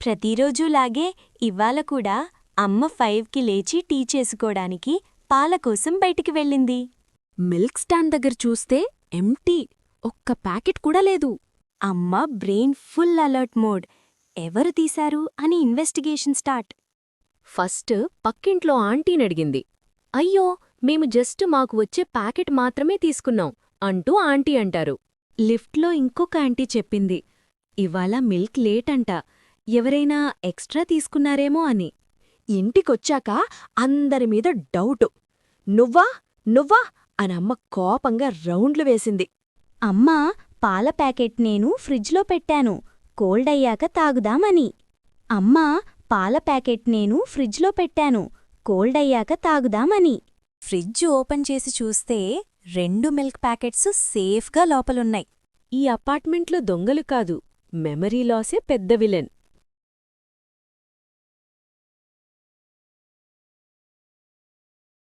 ప్రతిరోజూలాగే ఇవ్వాళ కూడా అమ్మ 5కి లేచి టీ చేసుకోడానికి పాలకోసం బయటికి వెళ్ళింది. మిల్క్ స్టాండ్ దగ్గర చూస్తే ఎంటీ, ఒక్క ప్యాకెట్ కూడా లేదు. అమ్మ బ్రెయిన్ ఫుల్ అలర్ట్ మోడ్. ఎవరు తీశారు అని ఇన్వెస్టిగేషన్ స్టార్ట్. ఫస్ట్ పక్కింట్లో ఆంటీనడిగింది. అయ్యో, మేము జస్ట్ మాకు వచ్చే ప్యాకెట్ మాత్రమే తీసుకున్నాం అంటూ ఆంటీ అంటారు. లిఫ్ట్లో ఇంకొక ఆంటీ చెప్పింది, ఇవాళ మిల్క్ లేట్ అంట, ఎవరైనా ఎక్స్ట్రా తీసుకున్నారేమో అని. ఇంటికొచ్చాక అందరిమీద డౌటు. నువ్వా నువ్వా అనమ్మ కోపంగా రౌండ్లు వేసింది. అమ్మా, పాల ప్యాకెట్ నేను ఫ్రిడ్జ్లో పెట్టాను, కోల్డ్ అయ్యాక తాగుదామని. అమ్మా, పాల ప్యాకెట్ నేను ఫ్రిడ్జ్లో పెట్టాను, కోల్డ్ అయ్యాక తాగుదామని. ఫ్రిడ్జ్ ఓపెన్ చేసి చూస్తే 2 మిల్క్ ప్యాకెట్స్ సేఫ్గా లోపలున్నాయి. ఈ అపార్ట్మెంట్లో దొంగలు కాదు, మెమరీ లాసే పెద్ద విలన్.